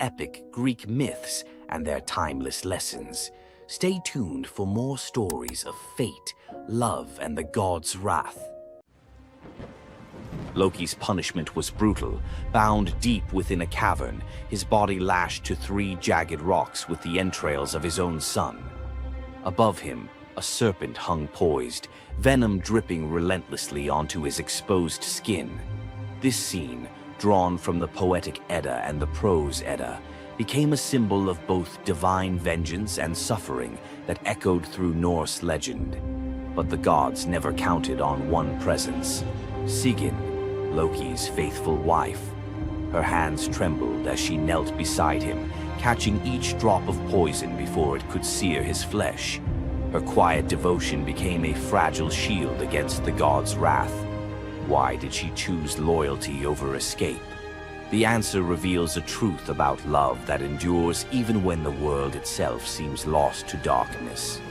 epic Greek myths and their timeless lessons. Stay tuned for more stories of fate, love, and the gods' wrath. Loki's punishment was brutal. Bound deep within a cavern, his body lashed to 3 jagged rocks with the entrails of his own son. Above him, a serpent hung poised, venom dripping relentlessly onto his exposed skin. This scene, drawn from the poetic Edda and the prose Edda, became a symbol of both divine vengeance and suffering that echoed through Norse legend. But the gods never counted on one presence: Sigyn, Loki's faithful wife. Her hands trembled as she knelt beside him, catching each drop of poison before it could sear his flesh. Her quiet devotion became a fragile shield against the god's wrath. Why did she choose loyalty over escape? The answer reveals a truth about love that endures even when the world itself seems lost to darkness.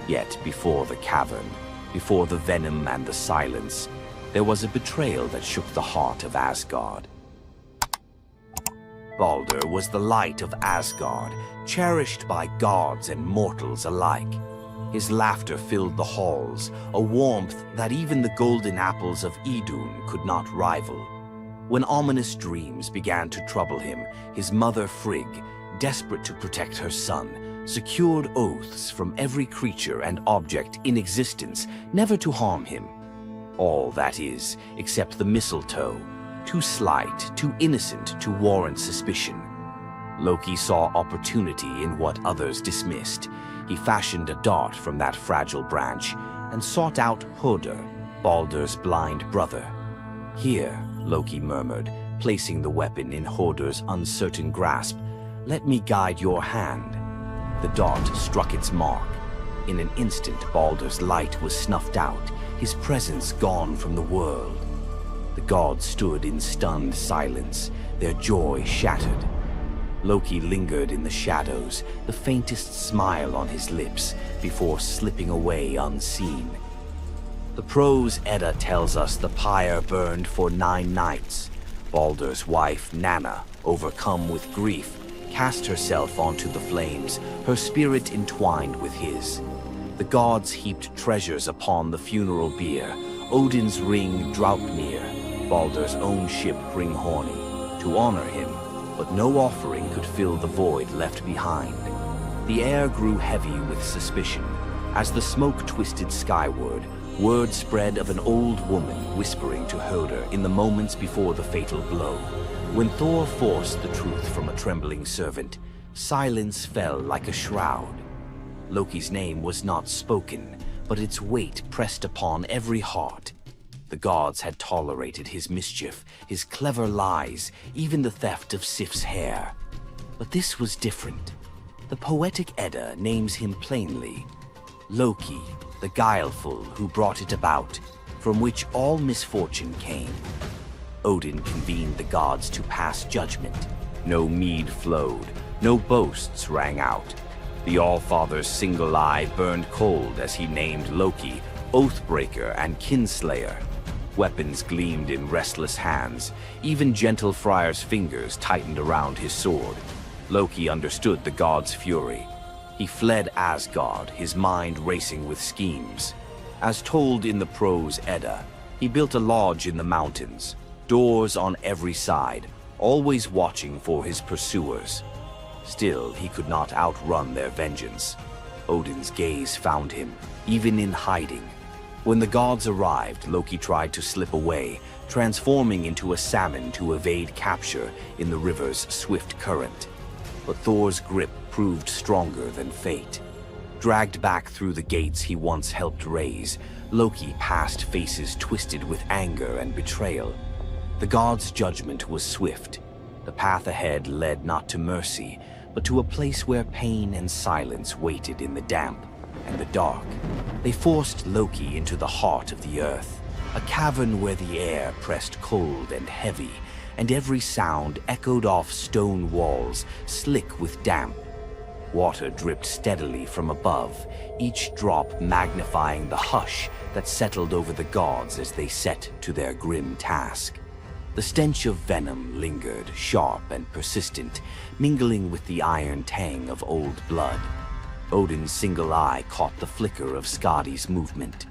Yet before the cavern, before the venom and the silence, there was a betrayal that shook the heart of Asgard. Baldur was the light of Asgard, cherished by gods and mortals alike. His laughter filled the halls, a warmth that even the golden apples of Idun could not rival. When ominous dreams began to trouble him, his mother Frigg, desperate to protect her son, secured oaths from every creature and object in existence never to harm him. All, that is, except the mistletoe, too slight, too innocent to warrant suspicion. Loki saw opportunity in what others dismissed. He fashioned a dart from that fragile branch and sought out Hoder, Baldur's blind brother. "Here," Loki murmured, placing the weapon in Hoder's uncertain grasp, "let me guide your hand." The dart struck its mark. In an instant, Baldur's light was snuffed out, his presence gone from the world. The gods stood in stunned silence, their joy shattered. Loki lingered in the shadows, the faintest smile on his lips, before slipping away unseen. The prose Edda tells us the pyre burned for 9 nights. Baldur's wife, Nanna, overcome with grief, cast herself onto the flames, her spirit entwined with his. The gods heaped treasures upon the funeral bier, Odin's ring Draupnir, Baldur's own ship Hringhorni, to honor him, but no offering could fill the void left behind. The air grew heavy with suspicion. As the smoke twisted skyward, word spread of an old woman whispering to Hoder in the moments before the fatal blow. When Thor forced the truth from a trembling servant, silence fell like a shroud. Loki's name was not spoken, but its weight pressed upon every heart. The gods had tolerated his mischief, his clever lies, even the theft of Sif's hair. But this was different. The poetic Edda names him plainly: Loki, the guileful who brought it about, from which all misfortune came. Odin convened the gods to pass judgment. No mead flowed, no boasts rang out. The All-Father's single eye burned cold as he named Loki Oathbreaker and Kinslayer. Weapons gleamed in restless hands. Even gentle Friar's fingers tightened around his sword. Loki understood the god's fury. He fled Asgard, his mind racing with schemes. As told in the prose Edda, he built a lodge in the mountains, doors on every side, always watching for his pursuers. Still, he could not outrun their vengeance. Odin's gaze found him, even in hiding. When the gods arrived, Loki tried to slip away, transforming into a salmon to evade capture in the river's swift current. But Thor's grip proved stronger than fate. Dragged back through the gates he once helped raise, Loki passed faces twisted with anger and betrayal. The god's judgment was swift. The path ahead led not to mercy, but to a place where pain and silence waited in the damp and the dark. They forced Loki into the heart of the earth, a cavern where the air pressed cold and heavy, and every sound echoed off stone walls, slick with damp. Water dripped steadily from above, each drop magnifying the hush that settled over the gods as they set to their grim task. The stench of venom lingered, sharp and persistent, mingling with the iron tang of old blood. Odin's single eye caught the flicker of Skadi's movement.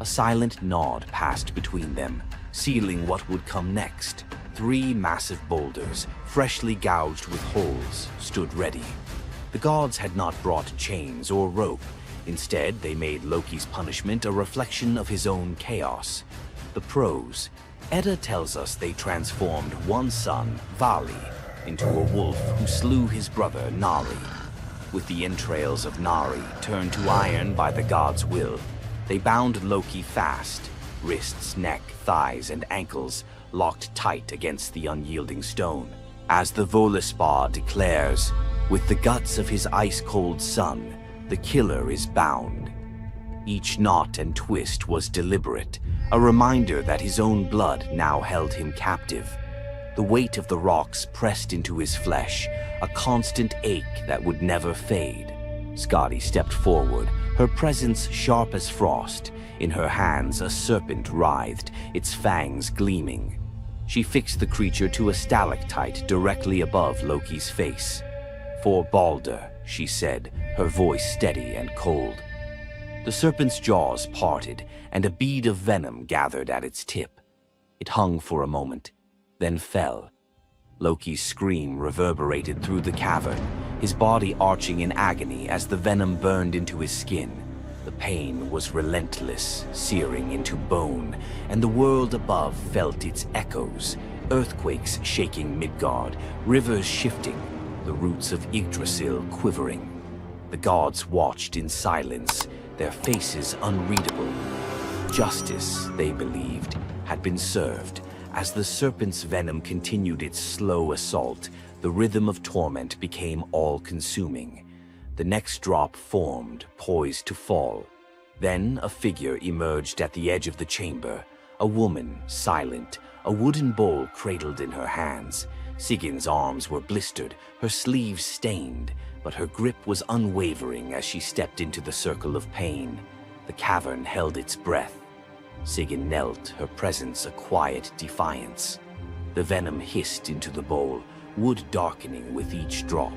A silent nod passed between them, sealing what would come next. 3 massive boulders, freshly gouged with holes, stood ready. The gods had not brought chains or rope. Instead, they made Loki's punishment a reflection of his own chaos. The prose. Edda tells us they transformed one son, Vali, into a wolf who slew his brother, Nari. With the entrails of Nari turned to iron by the god's will, they bound Loki fast, wrists, neck, thighs, and ankles locked tight against the unyielding stone. As the Völuspá declares, with the guts of his ice-cold son, the killer is bound. Each knot and twist was deliberate, a reminder that his own blood now held him captive. The weight of the rocks pressed into his flesh, a constant ache that would never fade. Skadi stepped forward, her presence sharp as frost. In her hands a serpent writhed, its fangs gleaming. She fixed the creature to a stalactite directly above Loki's face. "For Balder," she said, her voice steady and cold. The serpent's jaws parted, and a bead of venom gathered at its tip. It hung for a moment, then fell. Loki's scream reverberated through the cavern, his body arching in agony as the venom burned into his skin. The pain was relentless, searing into bone, and the world above felt its echoes, earthquakes shaking Midgard, rivers shifting, the roots of Yggdrasil quivering. The gods watched in silence, their faces unreadable. Justice, they believed, had been served. As the serpent's venom continued its slow assault, the rhythm of torment became all-consuming. The next drop formed, poised to fall. Then a figure emerged at the edge of the chamber, a woman, silent, a wooden bowl cradled in her hands. Sigin's arms were blistered, her sleeves stained, but her grip was unwavering as she stepped into the circle of pain. The cavern held its breath. Sigyn knelt, her presence a quiet defiance. The venom hissed into the bowl, wood darkening with each drop.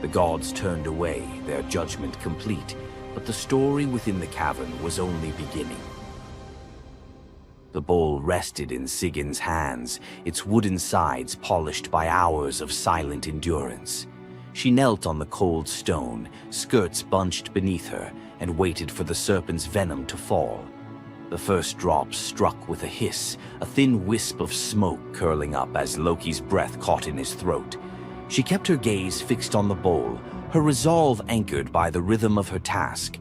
The gods turned away, their judgment complete, but the story within the cavern was only beginning. The bowl rested in Sigyn's hands, its wooden sides polished by hours of silent endurance. She knelt on the cold stone, skirts bunched beneath her, and waited for the serpent's venom to fall. The first drop struck with a hiss, a thin wisp of smoke curling up as Loki's breath caught in his throat. She kept her gaze fixed on the bowl, her resolve anchored by the rhythm of her task.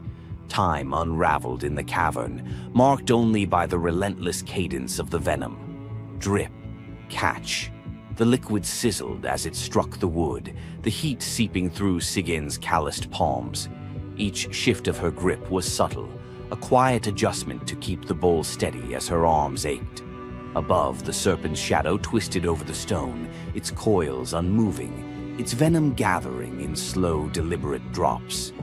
Time unraveled in the cavern, marked only by the relentless cadence of the venom. Drip, catch. The liquid sizzled as it struck the wood, the heat seeping through Sigyn's calloused palms. Each shift of her grip was subtle, a quiet adjustment to keep the bowl steady as her arms ached. Above, the serpent's shadow twisted over the stone, its coils unmoving, its venom gathering in slow, deliberate drops.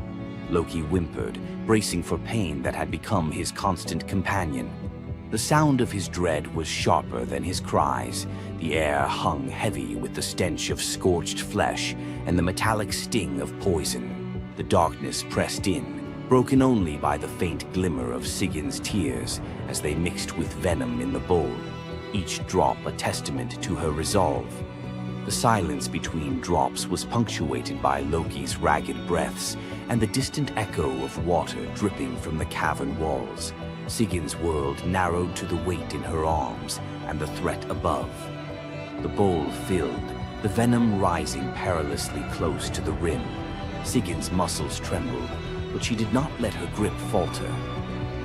Loki whimpered, bracing for pain that had become his constant companion. The sound of his dread was sharper than his cries. The air hung heavy with the stench of scorched flesh and the metallic sting of poison. The darkness pressed in, broken only by the faint glimmer of Sigyn's tears as they mixed with venom in the bowl, each drop a testament to her resolve. The silence between drops was punctuated by Loki's ragged breaths and the distant echo of water dripping from the cavern walls. Sigyn's world narrowed to the weight in her arms and the threat above. The bowl filled, the venom rising perilously close to the rim. Sigyn's muscles trembled, but she did not let her grip falter.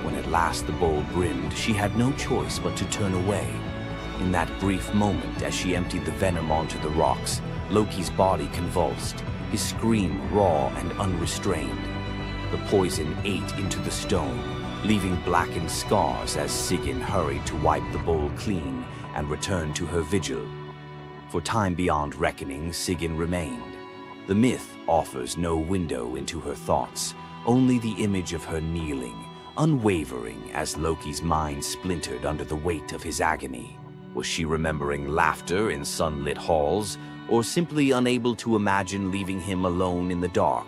When at last the bowl brimmed, she had no choice but to turn away. In that brief moment, as she emptied the venom onto the rocks, Loki's body convulsed, his scream raw and unrestrained. The poison ate into the stone, leaving blackened scars as Sigyn hurried to wipe the bowl clean and return to her vigil. For time beyond reckoning, Sigyn remained. The myth offers no window into her thoughts, only the image of her kneeling, unwavering as Loki's mind splintered under the weight of his agony. Was she remembering laughter in sunlit halls, or simply unable to imagine leaving him alone in the dark?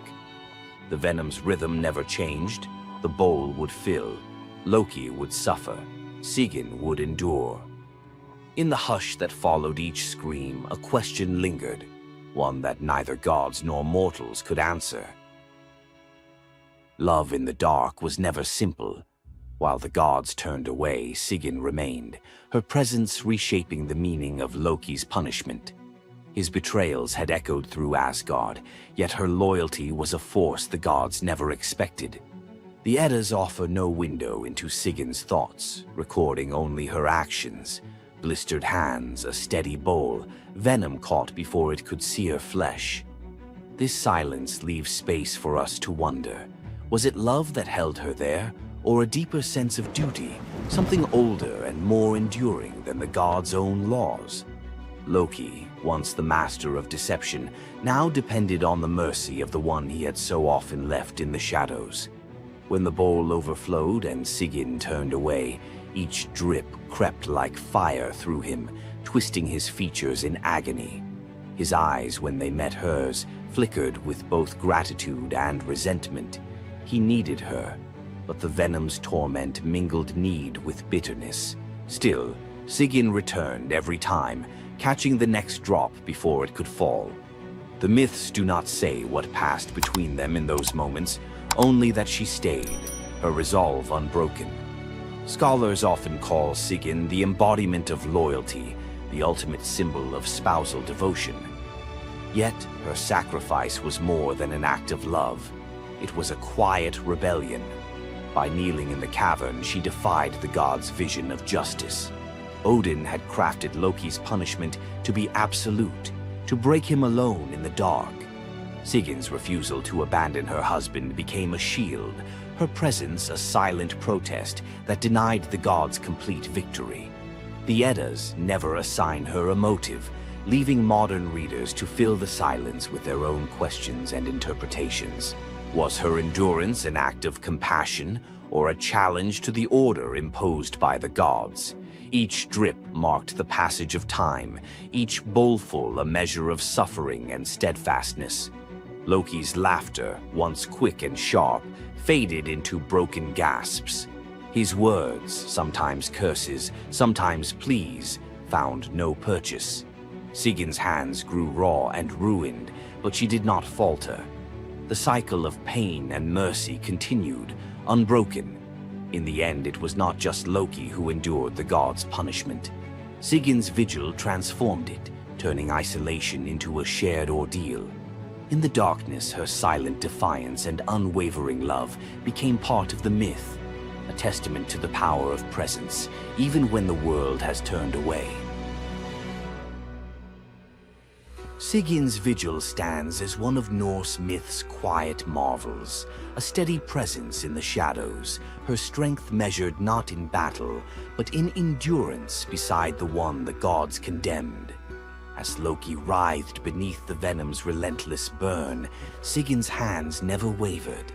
The venom's rhythm never changed. The bowl would fill. Loki would suffer. Sigyn would endure. In the hush that followed each scream, a question lingered, one that neither gods nor mortals could answer. Love in the dark was never simple. While the gods turned away, Sigyn remained, her presence reshaping the meaning of Loki's punishment. His betrayals had echoed through Asgard, yet her loyalty was a force the gods never expected. The Eddas offer no window into Sigyn's thoughts, recording only her actions. Blistered hands, a steady bowl, venom caught before it could sear flesh. This silence leaves space for us to wonder. Was it love that held her there, or a deeper sense of duty, something older and more enduring than the gods' own laws? Loki, once the master of deception, now depended on the mercy of the one he had so often left in the shadows. When the bowl overflowed and Sigyn turned away, each drip crept like fire through him, twisting his features in agony. His eyes, when they met hers, flickered with both gratitude and resentment. He needed her, but the venom's torment mingled need with bitterness. Still, Sigyn returned every time, catching the next drop before it could fall. The myths do not say what passed between them in those moments, only that she stayed, her resolve unbroken. Scholars often call Sigyn the embodiment of loyalty, the ultimate symbol of spousal devotion. Yet, her sacrifice was more than an act of love. It was a quiet rebellion. By kneeling in the cavern, she defied the gods' vision of justice. Odin had crafted Loki's punishment to be absolute, to break him alone in the dark. Sigyn's refusal to abandon her husband became a shield, her presence a silent protest that denied the gods complete victory. The Eddas never assign her a motive, leaving modern readers to fill the silence with their own questions and interpretations. Was her endurance an act of compassion, or a challenge to the order imposed by the gods? Each drip marked the passage of time, each bowlful a measure of suffering and steadfastness. Loki's laughter, once quick and sharp, faded into broken gasps. His words, sometimes curses, sometimes pleas, found no purchase. Sigyn's hands grew raw and ruined, but she did not falter. The cycle of pain and mercy continued, unbroken. In the end, it was not just Loki who endured the gods' punishment. Sigyn's vigil transformed it, turning isolation into a shared ordeal. In the darkness, her silent defiance and unwavering love became part of the myth, a testament to the power of presence, even when the world has turned away. Sigyn's vigil stands as one of Norse myth's quiet marvels, a steady presence in the shadows, her strength measured not in battle, but in endurance beside the one the gods condemned. As Loki writhed beneath the venom's relentless burn, Sigyn's hands never wavered.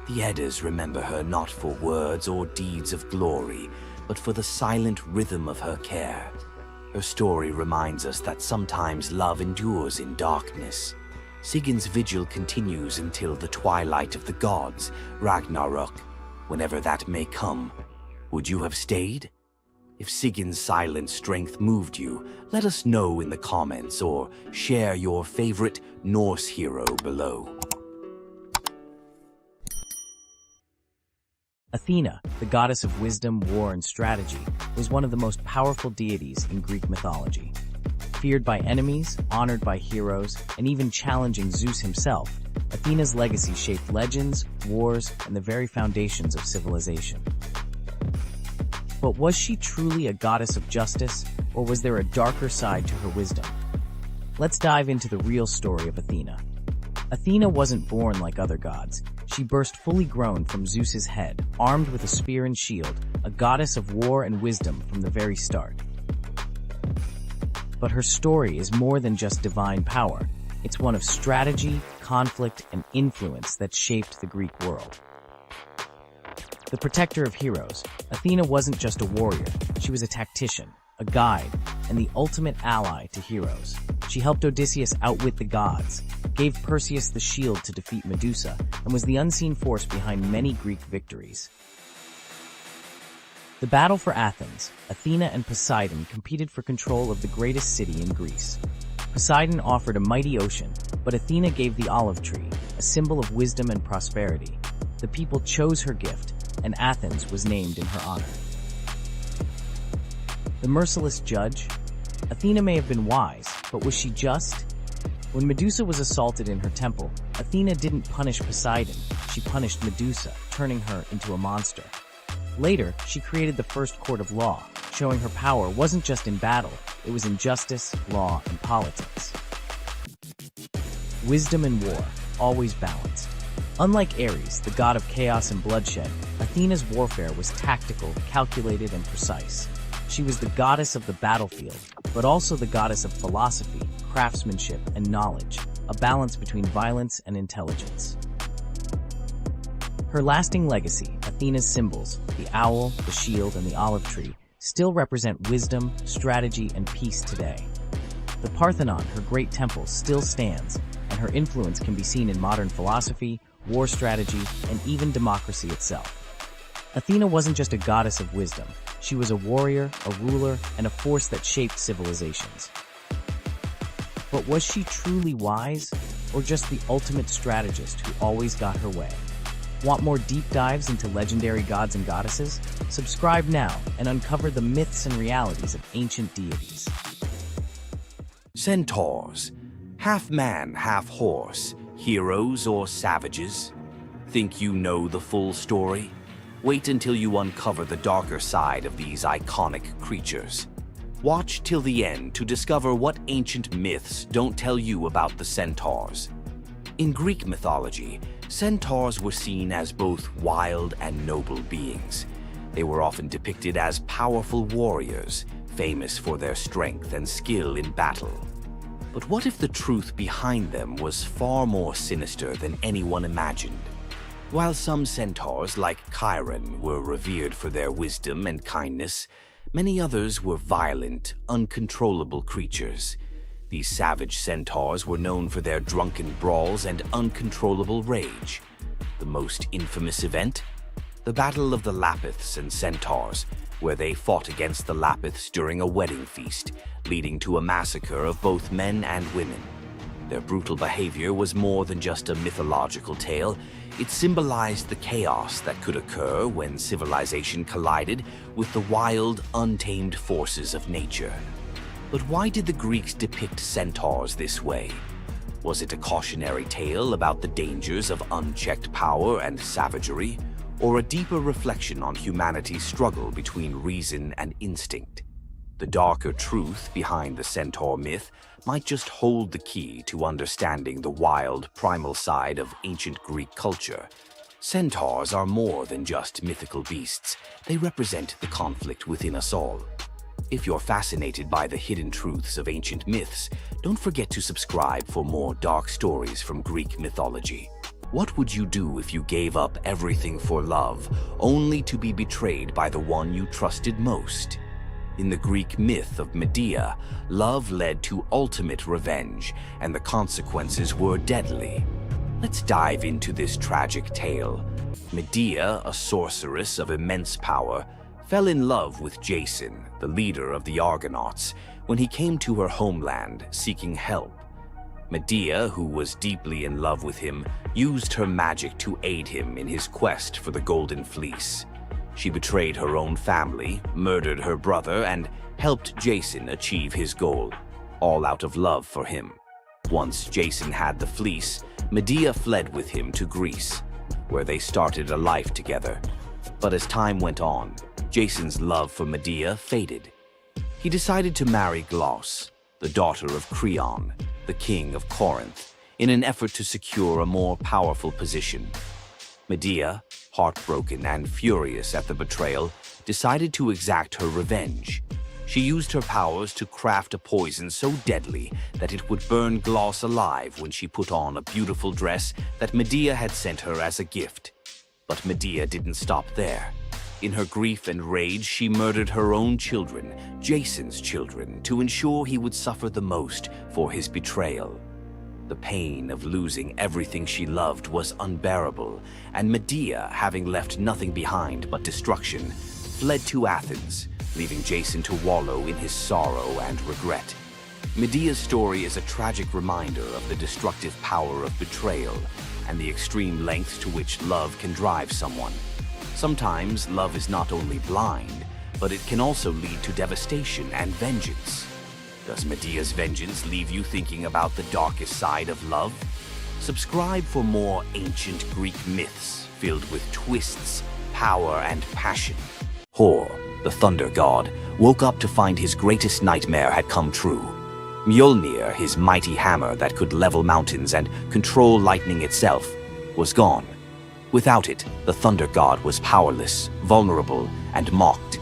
The Eddas remember her not for words or deeds of glory, but for the silent rhythm of her care. Her story reminds us that sometimes love endures in darkness. Sigyn's vigil continues until the twilight of the gods, Ragnarok, whenever that may come. Would you have stayed? If Sigyn's silent strength moved you, let us know in the comments or share your favorite Norse hero below. Athena, the goddess of wisdom, war, and strategy, was one of the most powerful deities in Greek mythology. Feared by enemies, honored by heroes, and even challenging Zeus himself, Athena's legacy shaped legends, wars, and the very foundations of civilization. But was she truly a goddess of justice, or was there a darker side to her wisdom? Let's dive into the real story of Athena. Athena wasn't born like other gods. She burst fully grown from Zeus's head, armed with a spear and shield, a goddess of war and wisdom from the very start. But her story is more than just divine power. It's one of strategy, conflict, and influence that shaped the Greek world. The protector of heroes, Athena wasn't just a warrior, she was a tactician. a guide, and the ultimate ally to heroes. She helped Odysseus outwit the gods, gave Perseus the shield to defeat Medusa, and was the unseen force behind many Greek victories. The battle for Athens, Athena and Poseidon competed for control of the greatest city in Greece. Poseidon offered a mighty ocean, but Athena gave the olive tree, a symbol of wisdom and prosperity. The people chose her gift, and Athens was named in her honor. The merciless judge? Athena may have been wise, but was she just? When Medusa was assaulted in her temple, Athena didn't punish Poseidon, she punished Medusa, turning her into a monster. Later, she created the first court of law, showing her power wasn't just in battle, it was in justice, law, and politics. Wisdom and war, always balanced. Unlike Ares, the god of chaos and bloodshed, Athena's warfare was tactical, calculated, and precise. She was the goddess of the battlefield, but also the goddess of philosophy, craftsmanship, and knowledge, a balance between violence and intelligence. Her lasting legacy, Athena's symbols, the owl, the shield, and the olive tree, still represent wisdom, strategy, and peace today. The Parthenon, her great temple, still stands, and her influence can be seen in modern philosophy, war strategy, and even democracy itself. Athena wasn't just a goddess of wisdom, she was a warrior, a ruler, and a force that shaped civilizations. But was she truly wise, or just the ultimate strategist who always got her way? Want more deep dives into legendary gods and goddesses? Subscribe now and uncover the myths and realities of ancient deities. Centaurs, half man, half horse, heroes or savages? Think you know the full story? Wait until you uncover the darker side of these iconic creatures. Watch till the end to discover what ancient myths don't tell you about the centaurs. In Greek mythology, centaurs were seen as both wild and noble beings. They were often depicted as powerful warriors, famous for their strength and skill in battle. But what if the truth behind them was far more sinister than anyone imagined? While some centaurs, like Chiron, were revered for their wisdom and kindness, many others were violent, uncontrollable creatures. These savage centaurs were known for their drunken brawls and uncontrollable rage. The most infamous event? The Battle of the Lapiths and Centaurs, where they fought against the Lapiths during a wedding feast, leading to a massacre of both men and women. Their brutal behavior was more than just a mythological tale. It symbolized the chaos that could occur when civilization collided with the wild, untamed forces of nature. But why did the Greeks depict centaurs this way? Was it a cautionary tale about the dangers of unchecked power and savagery, or a deeper reflection on humanity's struggle between reason and instinct? The darker truth behind the centaur myth might just hold the key to understanding the wild, primal side of ancient Greek culture. Centaurs are more than just mythical beasts. They represent the conflict within us all. If you're fascinated by the hidden truths of ancient myths, don't forget to subscribe for more dark stories from Greek mythology. What would you do if you gave up everything for love, only to be betrayed by the one you trusted most? In the Greek myth of Medea, love led to ultimate revenge, and the consequences were deadly. Let's dive into this tragic tale. Medea, a sorceress of immense power, fell in love with Jason, the leader of the Argonauts, when he came to her homeland seeking help. Medea, who was deeply in love with him, used her magic to aid him in his quest for the Golden Fleece. She betrayed her own family, murdered her brother, and helped Jason achieve his goal, all out of love for him. Once Jason had the fleece, Medea fled with him to Greece, where they started a life together. But as time went on, Jason's love for Medea faded. He decided to marry Glauce, the daughter of Creon, the king of Corinth, in an effort to secure a more powerful position. Medea, heartbroken and furious at the betrayal, decided to exact her revenge. She used her powers to craft a poison so deadly that it would burn Glauce alive when she put on a beautiful dress that Medea had sent her as a gift. But Medea didn't stop there. In her grief and rage, she murdered her own children, Jason's children, to ensure he would suffer the most for his betrayal. The pain of losing everything she loved was unbearable, and Medea, having left nothing behind but destruction, fled to Athens, leaving Jason to wallow in his sorrow and regret. Medea's story is a tragic reminder of the destructive power of betrayal and the extreme lengths to which love can drive someone. Sometimes love is not only blind, but it can also lead to devastation and vengeance. Does Medea's vengeance leave you thinking about the darkest side of love? Subscribe for more ancient Greek myths filled with twists, power, and passion. Hor, the thunder god, woke up to find his greatest nightmare had come true. Mjolnir, his mighty hammer that could level mountains and control lightning itself, was gone. Without it, the thunder god was powerless, vulnerable, and mocked.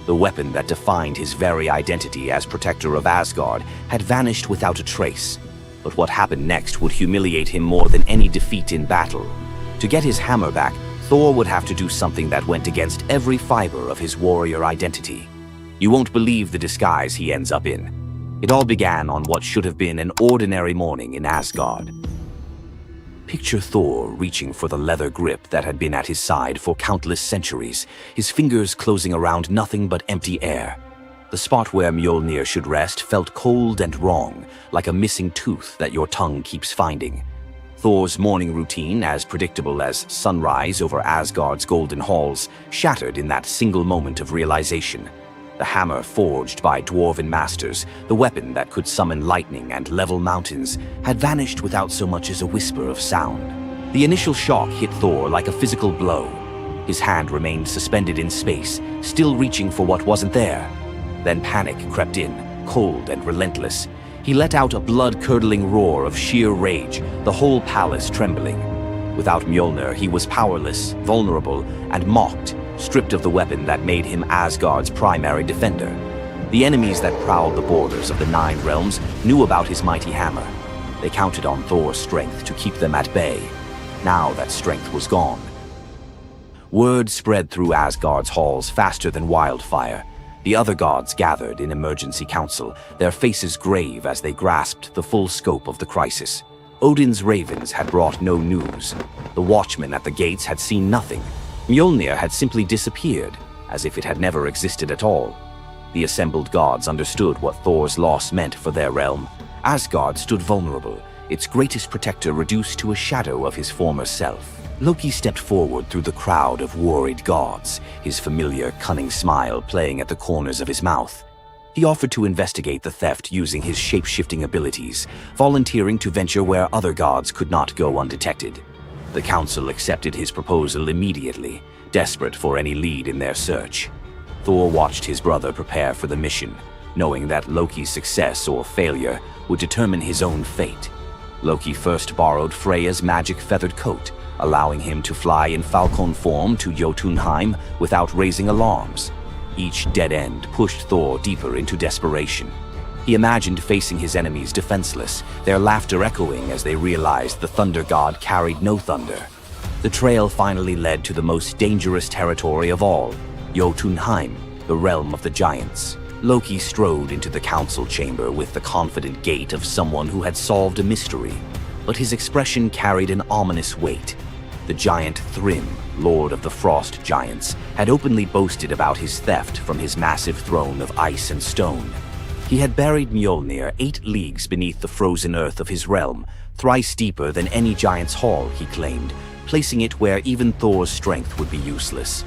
The weapon that defined his very identity as protector of Asgard had vanished without a trace. But what happened next would humiliate him more than any defeat in battle. To get his hammer back, Thor would have to do something that went against every fiber of his warrior identity. You won't believe the disguise he ends up in. It all began on what should have been an ordinary morning in Asgard. Picture Thor reaching for the leather grip that had been at his side for countless centuries, his fingers closing around nothing but empty air. The spot where Mjolnir should rest felt cold and wrong, like a missing tooth that your tongue keeps finding. Thor's morning routine, as predictable as sunrise over Asgard's golden halls, shattered in that single moment of realization. The hammer forged by dwarven masters, the weapon that could summon lightning and level mountains, had vanished without so much as a whisper of sound. The initial shock hit Thor like a physical blow. His hand remained suspended in space, still reaching for what wasn't there. Then panic crept in, cold and relentless. He let out a blood-curdling roar of sheer rage, the whole palace trembling. Without Mjolnir, he was powerless, vulnerable, and mocked, stripped of the weapon that made him Asgard's primary defender. The enemies that prowled the borders of the Nine Realms knew about his mighty hammer. They counted on Thor's strength to keep them at bay. Now that strength was gone. Word spread through Asgard's halls faster than wildfire. The other gods gathered in emergency council, their faces grave as they grasped the full scope of the crisis. Odin's ravens had brought no news. The watchmen at the gates had seen nothing. Mjolnir had simply disappeared, as if it had never existed at all. The assembled gods understood what Thor's loss meant for their realm. Asgard stood vulnerable, its greatest protector reduced to a shadow of his former self. Loki stepped forward through the crowd of worried gods, his familiar, cunning smile playing at the corners of his mouth. He offered to investigate the theft using his shape-shifting abilities, volunteering to venture where other gods could not go undetected. The council accepted his proposal immediately, desperate for any lead in their search. Thor watched his brother prepare for the mission, knowing that Loki's success or failure would determine his own fate. Loki first borrowed Freya's magic feathered coat, allowing him to fly in falcon form to Jotunheim without raising alarms. Each dead end pushed Thor deeper into desperation. He imagined facing his enemies defenseless, their laughter echoing as they realized the thunder god carried no thunder. The trail finally led to the most dangerous territory of all, Jotunheim, the realm of the giants. Loki strode into the council chamber with the confident gait of someone who had solved a mystery, but his expression carried an ominous weight. The giant Thrym, lord of the frost giants, had openly boasted about his theft from his massive throne of ice and stone. He had buried Mjolnir 8 leagues beneath the frozen earth of his realm, thrice deeper than any giant's hall, he claimed, placing it where even Thor's strength would be useless.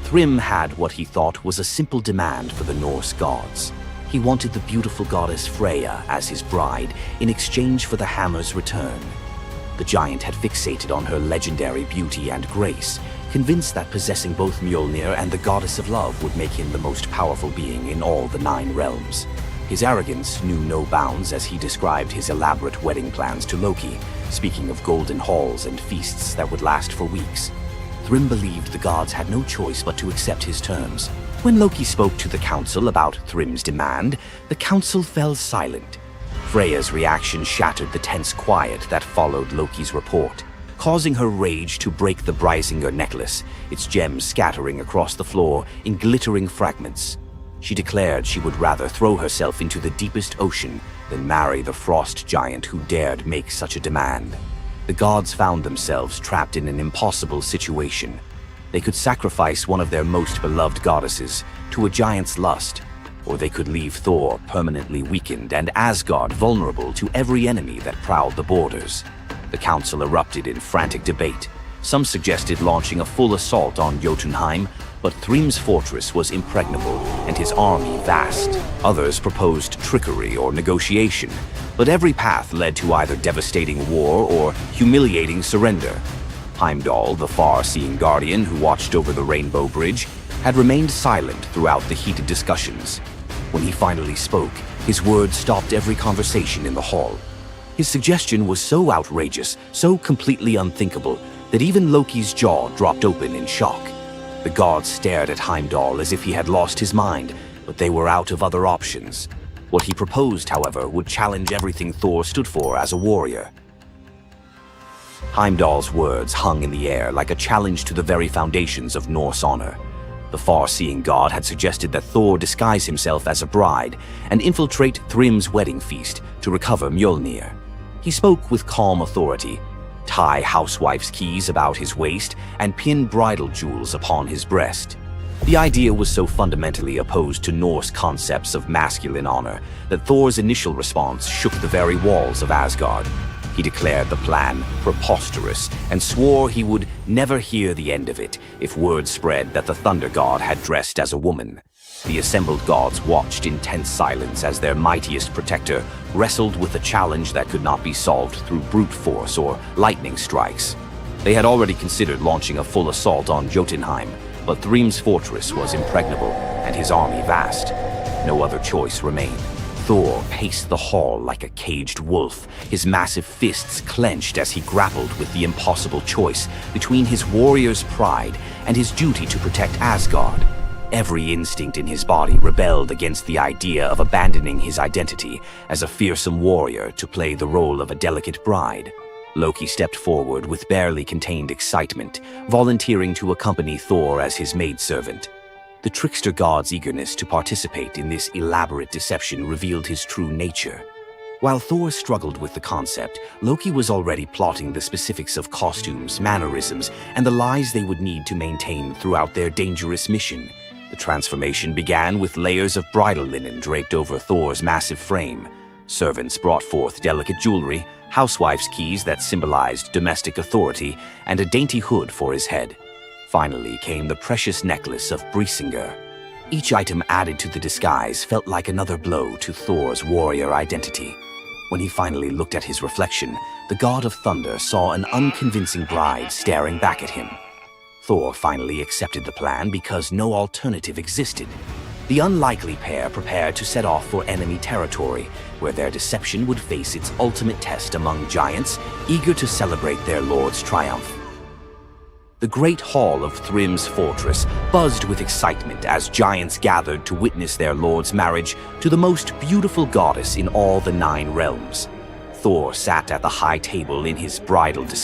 Thrym had what he thought was a simple demand for the Norse gods. He wanted the beautiful goddess Freya as his bride in exchange for the hammer's return. The giant had fixated on her legendary beauty and grace, convinced that possessing both Mjolnir and the goddess of love would make him the most powerful being in all the 9 realms. His arrogance knew no bounds as he described his elaborate wedding plans to Loki, speaking of golden halls and feasts that would last for weeks. Thrym believed the gods had no choice but to accept his terms. When Loki spoke to the council about Thrym's demand, the council fell silent. Freya's reaction shattered the tense quiet that followed Loki's report. causing her rage to break the Brisinger necklace, its gems scattering across the floor in glittering fragments. She declared she would rather throw herself into the deepest ocean than marry the frost giant who dared make such a demand. The gods found themselves trapped in an impossible situation. They could sacrifice one of their most beloved goddesses to a giant's lust, or they could leave Thor permanently weakened and Asgard vulnerable to every enemy that prowled the borders. The council erupted in frantic debate. Some suggested launching a full assault on Jotunheim, but Thrym's fortress was impregnable and his army vast. Others proposed trickery or negotiation, but every path led to either devastating war or humiliating surrender. Heimdall, the far-seeing guardian who watched over the Rainbow Bridge, had remained silent throughout the heated discussions. When he finally spoke, his words stopped every conversation in the hall. His suggestion was so outrageous, so completely unthinkable, that even Loki's jaw dropped open in shock. The gods stared at Heimdall as if he had lost his mind, but they were out of other options. What he proposed, however, would challenge everything Thor stood for as a warrior. Heimdall's words hung in the air like a challenge to the very foundations of Norse honor. The far-seeing god had suggested that Thor disguise himself as a bride and infiltrate Thrym's wedding feast to recover Mjolnir. He spoke with calm authority, tie housewife's keys about his waist, and pin bridal jewels upon his breast. The idea was so fundamentally opposed to Norse concepts of masculine honor that Thor's initial response shook the very walls of Asgard. He declared the plan preposterous and swore he would never hear the end of it if word spread that the Thunder God had dressed as a woman. The assembled gods watched in tense silence as their mightiest protector wrestled with a challenge that could not be solved through brute force or lightning strikes. They had already considered launching a full assault on Jotunheim, but Thrym's fortress was impregnable and his army vast. No other choice remained. Thor paced the hall like a caged wolf, his massive fists clenched as he grappled with the impossible choice between his warrior's pride and his duty to protect Asgard. Every instinct in his body rebelled against the idea of abandoning his identity as a fearsome warrior to play the role of a delicate bride. Loki stepped forward with barely contained excitement, volunteering to accompany Thor as his maidservant. The trickster god's eagerness to participate in this elaborate deception revealed his true nature. While Thor struggled with the concept, Loki was already plotting the specifics of costumes, mannerisms, and the lies they would need to maintain throughout their dangerous mission. The transformation began with layers of bridal linen draped over Thor's massive frame. Servants brought forth delicate jewelry, housewife's keys that symbolized domestic authority, and a dainty hood for his head. Finally came the precious necklace of Brisinger. Each item added to the disguise felt like another blow to Thor's warrior identity. When he finally looked at his reflection, the god of thunder saw an unconvincing bride staring back at him. Thor finally accepted the plan because no alternative existed. The unlikely pair prepared to set off for enemy territory, where their deception would face its ultimate test among giants, eager to celebrate their lord's triumph. The great hall of Thrym's fortress buzzed with excitement as giants gathered to witness their lord's marriage to the most beautiful goddess in all the 9 realms. Thor sat at the high table in his bridal disguise.